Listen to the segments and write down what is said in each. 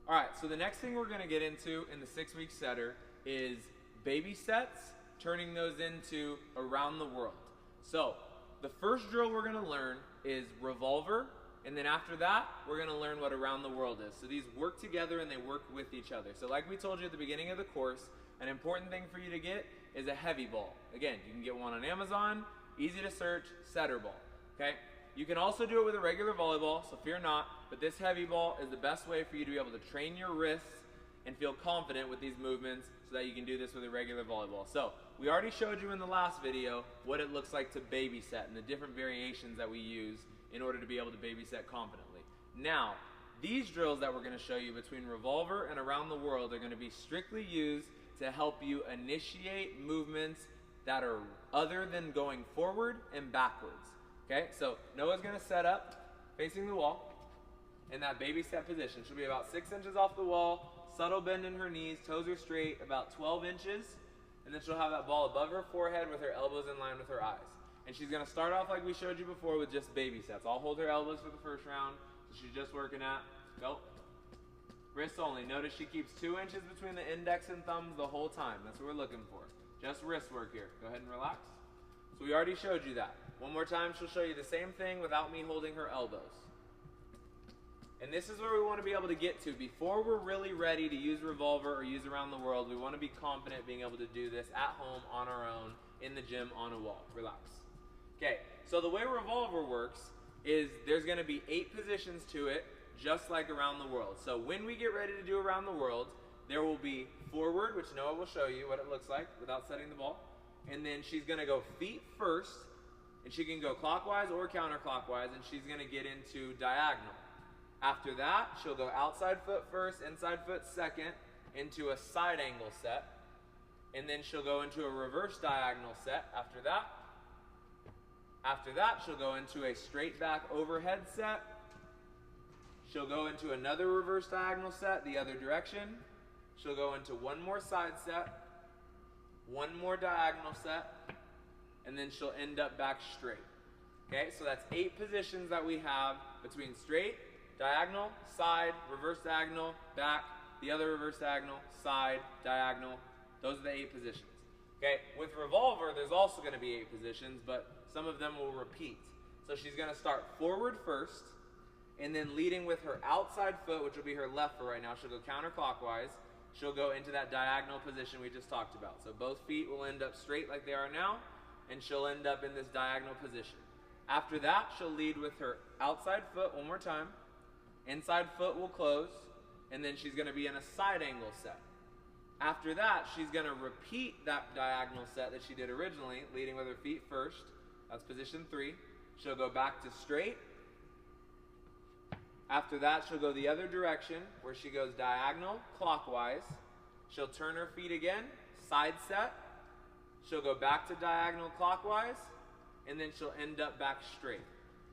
All right, so the next thing we're gonna get into in the 6-week setter is baby sets, turning those into around the world. So the first drill we're gonna learn is revolver, and then after that, we're gonna learn what around the world is. So these work together and they work with each other. So like we told you at the beginning of the course, an important thing for you to get is a heavy ball. Again, you can get one on Amazon, easy to search, setter ball, okay? You can also do it with a regular volleyball, so fear not, but this heavy ball is the best way for you to be able to train your wrists and feel confident with these movements so that you can do this with a regular volleyball. So, we already showed you in the last video what it looks like to baby set and the different variations that we use in order to be able to baby set confidently. Now, these drills that we're gonna show you between revolver and around the world are gonna be strictly used to help you initiate movements that are other than going forward and backwards. Okay, so Noah's gonna set up facing the wall in that baby set position. She'll be about 6 inches off the wall, subtle bend in her knees, toes are straight, about 12 inches, and then she'll have that ball above her forehead with her elbows in line with her eyes. And she's gonna start off like we showed you before with just baby sets. I'll hold her elbows for the first round, so she's just working at, go. Wrists only. Notice she keeps 2 inches between the index and thumbs the whole time. That's what we're looking for. Just wrist work here. Go ahead and relax. So we already showed you that. One more time, she'll show you the same thing without me holding her elbows. And this is where we want to be able to get to. Before we're really ready to use revolver or use around the world, we want to be confident being able to do this at home, on our own, in the gym, on a wall. Relax. Okay, so the way revolver works is there's going to be 8 positions to it, just like around the world. So when we get ready to do around the world, there will be forward, which Noah will show you what it looks like without setting the ball. And then she's going to go feet first, and she can go clockwise or counterclockwise, and she's going to get into diagonal. After that, she'll go outside foot first, inside foot second, into a side angle set. And then she'll go into a reverse diagonal set after that. After that, she'll go into a straight back overhead set. She'll go into another reverse diagonal set the other direction. She'll go into one more side set, one more diagonal set, and then she'll end up back straight. Okay, so that's 8 positions that we have between straight, diagonal, side, reverse diagonal, back, the other reverse diagonal, side, diagonal. Those are the 8 positions. Okay, with revolver, there's also going to be 8 positions, but some of them will repeat. So she's going to start forward first, and then leading with her outside foot, which will be her left foot right now. She'll go counterclockwise. She'll go into that diagonal position we just talked about. So both feet will end up straight like they are now, and she'll end up in this diagonal position. After that, she'll lead with her outside foot one more time. Inside foot will close, and then she's going to be in a side angle set. After that, she's going to repeat that diagonal set that she did originally, leading with her feet first. That's position 3. She'll go back to straight. After that, she'll go the other direction, where she goes diagonal, clockwise. She'll turn her feet again, side set. She'll go back to diagonal clockwise, and then she'll end up back straight.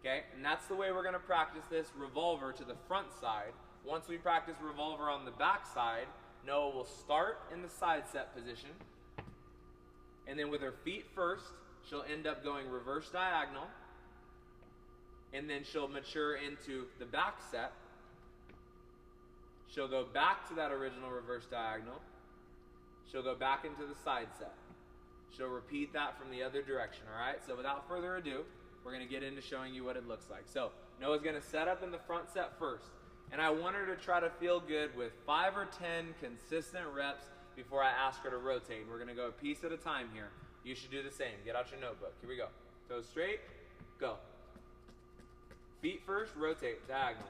Okay, and that's the way we're going to practice this revolver to the front side. Once we practice revolver on the back side, Noah will start in the side set position, and then with her feet first, she'll end up going reverse diagonal, and then she'll mature into the back set. She'll go back to that original reverse diagonal. She'll go back into the side set. She'll repeat that from the other direction, all right? So without further ado, we're going to get into showing you what it looks like. So Noah's going to set up in the front set first. And I want her to try to feel good with 5 or 10 consistent reps before I ask her to rotate. We're going to go a piece at a time here. You should do the same. Get out your notebook. Here we go. Toes straight, go. Feet first, rotate, diagonal.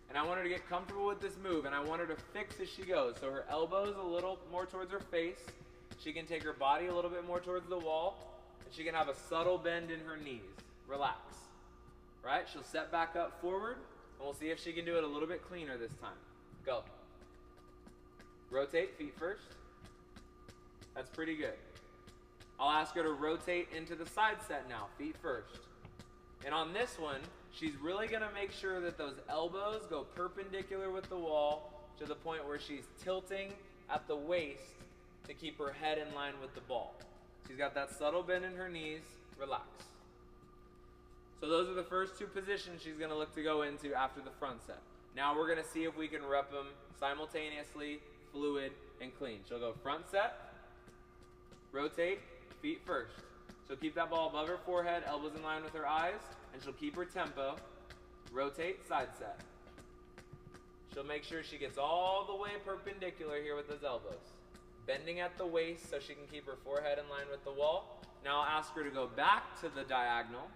And I want her to get comfortable with this move, and I want her to fix as she goes. So her elbows a little more towards her face. She can take her body a little bit more towards the wall, and she can have a subtle bend in her knees. Relax. Right? She'll set back up forward, and we'll see if she can do it a little bit cleaner this time. Go. Rotate, feet first. That's pretty good. I'll ask her to rotate into the side set now, feet first. And on this one, she's really going to make sure that those elbows go perpendicular with the wall to the point where she's tilting at the waist to keep her head in line with the ball. She's got that subtle bend in her knees. Relax. So those are the first 2 positions she's going to look to go into after the front set. Now we're gonna see if we can rep them simultaneously, fluid, and clean. She'll go front set, rotate, feet first. She'll keep that ball above her forehead, elbows in line with her eyes, and she'll keep her tempo. Rotate, side set. She'll make sure she gets all the way perpendicular here with those elbows. Bending at the waist so she can keep her forehead in line with the wall. Now I'll ask her to go back to the diagonal,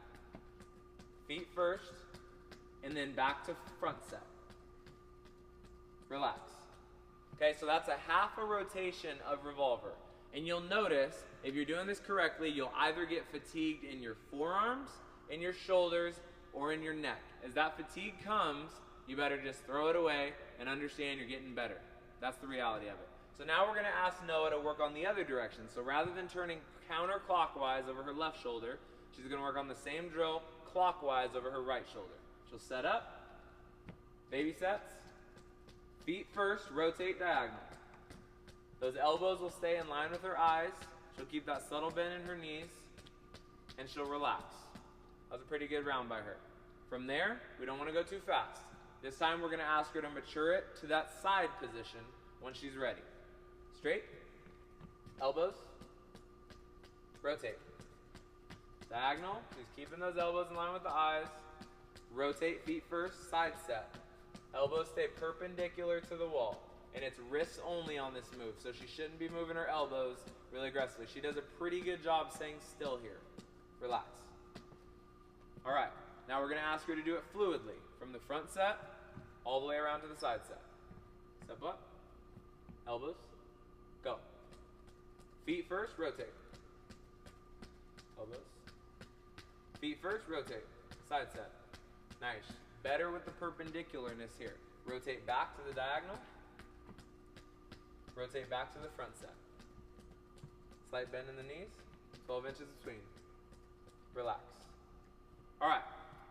feet first, and then back to front set. Relax. Okay, so that's a half a rotation of revolver. And you'll notice, if you're doing this correctly, you'll either get fatigued in your forearms, in your shoulders, or in your neck. As that fatigue comes, you better just throw it away and understand you're getting better. That's the reality of it. So now we're gonna ask Noah to work on the other direction. So rather than turning counterclockwise over her left shoulder, she's gonna work on the same drill clockwise over her right shoulder. She'll set up, baby sets, feet first, rotate diagonal. Those elbows will stay in line with her eyes. She'll keep that subtle bend in her knees, and she'll relax. That was a pretty good round by her. From there, we don't want to go too fast. This time we're going to ask her to mature it to that side position when she's ready. Straight, elbows, rotate. Diagonal, she's keeping those elbows in line with the eyes. Rotate, feet first, side set. Elbows stay perpendicular to the wall. And it's wrists only on this move, so she shouldn't be moving her elbows really aggressively. She does a pretty good job staying still here. Relax. All right, now we're gonna ask her to do it fluidly, from the front set all the way around to the side set. Step up, elbows, go. Feet first, rotate. Elbows. Feet first, rotate. Side set. Nice. Better with the perpendicularness here. Rotate back to the diagonal. Rotate back to the front set. Slight bend in the knees, 12 inches between. Relax. All right,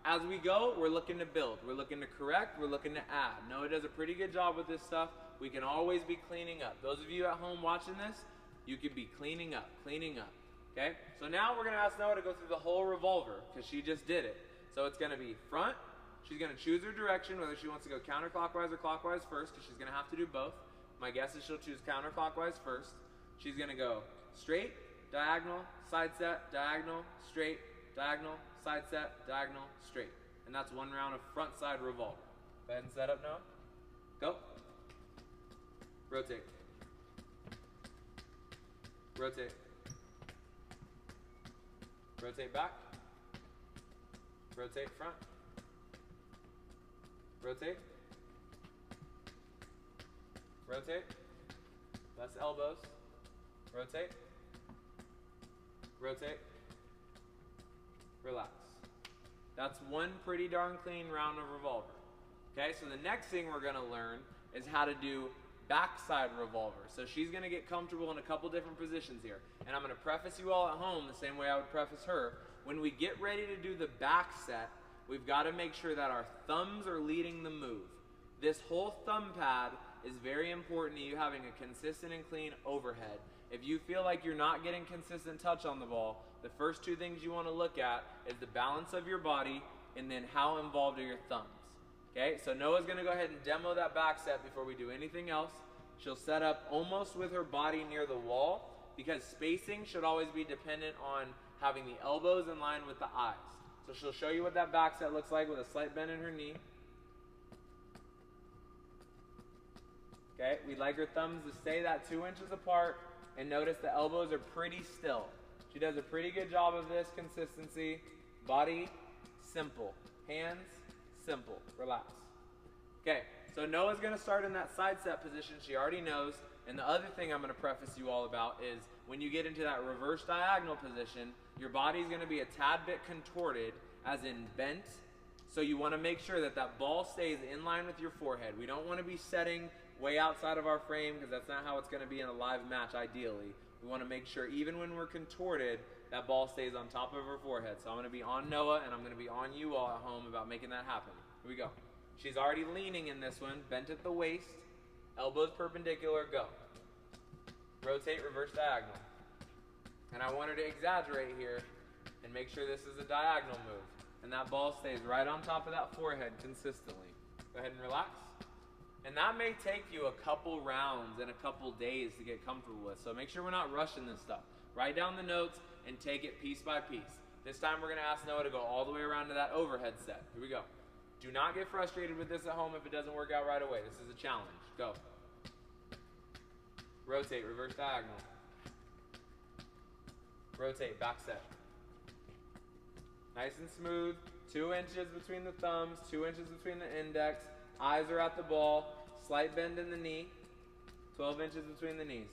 as we go, we're looking to build. We're looking to correct, we're looking to add. Noah does a pretty good job with this stuff. We can always be cleaning up. Those of you at home watching this, you could be cleaning up, okay? So now we're gonna ask Noah to go through the whole revolver, because she just did it. So it's gonna be front, she's gonna choose her direction, whether she wants to go counterclockwise or clockwise first, because she's gonna have to do both. My guess is she'll choose counterclockwise first. She's gonna go straight, diagonal, side set, diagonal, straight, diagonal, side set, diagonal, straight. And that's one round of front side revolver. Go ahead and set up now. Go. Rotate. Rotate. Rotate back. Rotate front. Rotate. Rotate. Less elbows. Rotate. Rotate. Relax. That's one pretty darn clean round of revolver. Okay, so the next thing we're gonna learn is how to do backside revolver. So she's gonna get comfortable in a couple different positions here. And I'm gonna preface you all at home the same way I would preface her. When we get ready to do the back set, we've gotta make sure that our thumbs are leading the move. This whole thumb pad is very important to you having a consistent and clean overhead. If you feel like you're not getting consistent touch on the ball, the first two things you want to look at is the balance of your body and then how involved are your thumbs. Okay, so Noah's going to go ahead and demo that back set before we do anything else. She'll set up almost with her body near the wall because spacing should always be dependent on having the elbows in line with the eyes. So she'll show you what that back set looks like with a slight bend in her knee. Okay, we'd like her thumbs to stay that 2 inches apart, and notice the elbows are pretty still. She does a pretty good job of this consistency. Body, simple. Hands, simple. Relax. Okay, so Noah's gonna start in that side set position she already knows, and the other thing I'm gonna preface you all about is when you get into that reverse diagonal position, your body's gonna be a tad bit contorted, as in bent, so you wanna make sure that that ball stays in line with your forehead. We don't wanna be setting way outside of our frame because that's not how it's going to be in a live match ideally. We want to make sure even when we're contorted, that ball stays on top of her forehead. So I'm going to be on Noah and I'm going to be on you all at home about making that happen. Here we go. She's already leaning in this one, bent at the waist, elbows perpendicular, go. Rotate, reverse diagonal. And I want her to exaggerate here and make sure this is a diagonal move. And that ball stays right on top of that forehead consistently. Go ahead and relax. And that may take you a couple rounds and a couple days to get comfortable with. So make sure we're not rushing this stuff. Write down the notes and take it piece by piece. This time we're gonna ask Noah to go all the way around to that overhead set. Here we go. Do not get frustrated with this at home if it doesn't work out right away. This is a challenge. Go. Rotate, reverse diagonal. Rotate, back set. Nice and smooth. 2 inches between the thumbs, 2 inches between the index. Eyes are at the ball. Slight bend in the knee. 12 inches between the knees.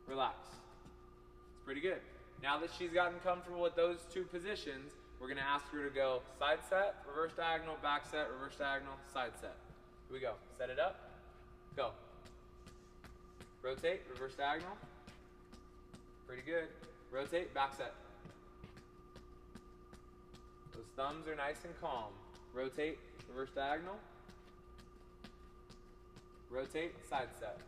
Relax. It's pretty good. Now that she's gotten comfortable with those 2 positions, we're going to ask her to go side set, reverse diagonal, back set, reverse diagonal, side set. Here we go. Set it up. Go. Rotate, reverse diagonal. Pretty good. Rotate, back set. Those thumbs are nice and calm. Rotate, reverse diagonal. Rotate, side set.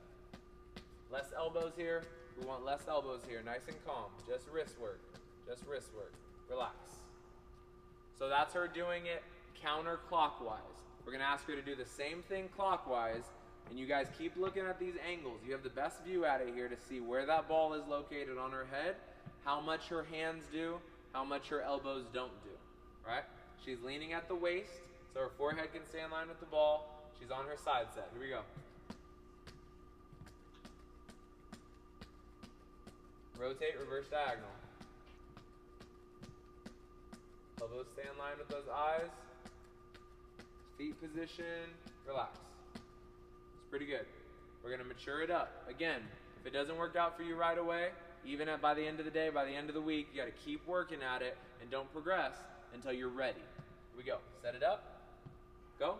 Less elbows here. We want less elbows here. Nice and calm. Just wrist work. Just wrist work. Relax. So that's her doing it counterclockwise. We're going to ask her to do the same thing clockwise. And you guys keep looking at these angles. You have the best view at it here to see where that ball is located on her head, how much her hands do, how much her elbows don't do. Right? She's leaning at the waist, so her forehead can stay in line with the ball. She's on her side set. Here we go. Rotate, reverse diagonal. Elbows stay in line with those eyes. Feet position. Relax. It's pretty good. We're going to mature it up. Again, if it doesn't work out for you right away, even by the end of the day, by the end of the week, you got to keep working at it and don't progress until you're ready. Here we go. Set it up. Go.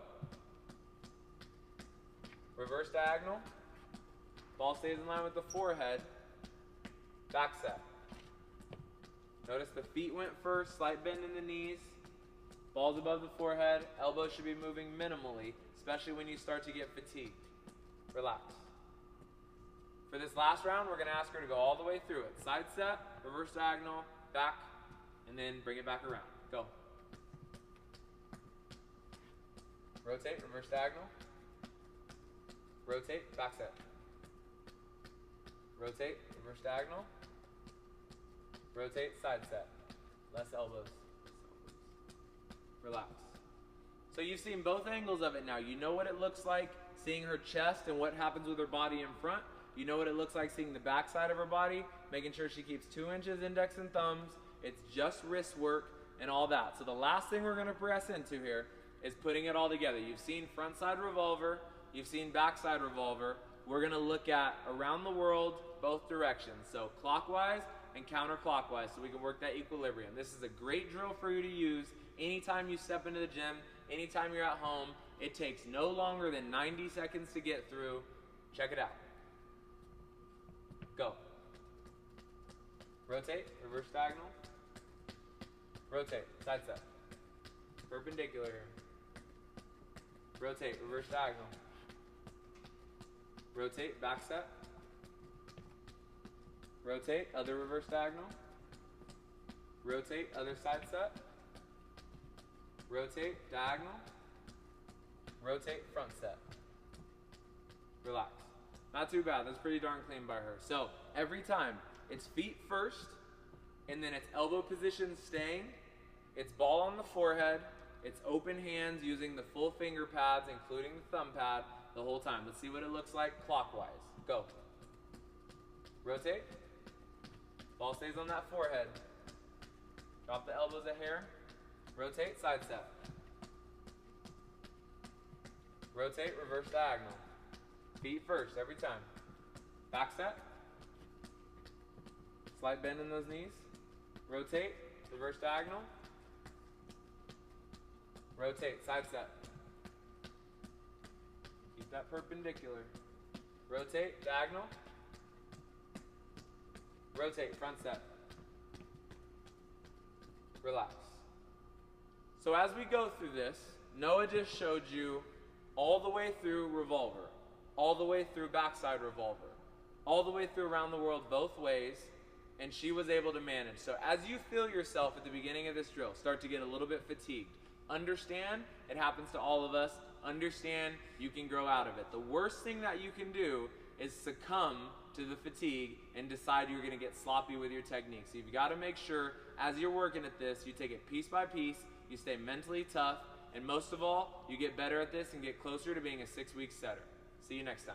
Reverse diagonal. Ball stays in line with the forehead. Back set. Notice the feet went first, slight bend in the knees. Ball's above the forehead. Elbows should be moving minimally, especially when you start to get fatigued. Relax. For this last round, we're going to ask her to go all the way through it. Side set, reverse diagonal, back, and then bring it back around. Go. Rotate, reverse diagonal. Rotate, back set. Rotate, reverse diagonal. Rotate, side set. Less elbows. Relax. So you've seen both angles of it now. You know what it looks like seeing her chest and what happens with her body in front. You know what it looks like seeing the back side of her body, making sure she keeps 2 inches index and thumbs. It's just wrist work and all that. So the last thing we're going to press into here is putting it all together. You've seen front side revolver. You've seen back side revolver. We're going to look at around the world, both directions. So clockwise and counterclockwise so we can work that equilibrium. This is a great drill for you to use anytime you step into the gym, anytime you're at home. It takes no longer than 90 seconds to get through. Check it out. Go. Rotate, reverse diagonal. Rotate, side set. Perpendicular here. Rotate, reverse diagonal. Rotate, back set. Rotate, other reverse diagonal. Rotate, other side set. Rotate, diagonal. Rotate, front set. Relax. Not too bad. That's pretty darn clean by her. So every time, it's feet first, and then it's elbow position staying. It's ball on the forehead. It's open hands using the full finger pads, including the thumb pad, the whole time. Let's see what it looks like clockwise. Go. Rotate. Ball stays on that forehead. Drop the elbows a hair. Rotate, side set. Rotate, reverse diagonal. Feet first, every time. Back set. Slight bend in those knees. Rotate, reverse diagonal. Rotate, side set. Keep that perpendicular. Rotate, diagonal. Rotate, front set. Relax. So as we go through this, Noah just showed you all the way through revolver, all the way through backside revolver, all the way through around the world both ways, and she was able to manage. So as you feel yourself at the beginning of this drill start to get a little bit fatigued, Understand it happens to all of us. Understand you can grow out of it. The worst thing that you can do is succumb to the fatigue and decide you're going to get sloppy with your technique. So you've got to make sure as you're working at this, you take it piece by piece, you stay mentally tough, and most of all, you get better at this and get closer to being a 6-week setter. See you next time.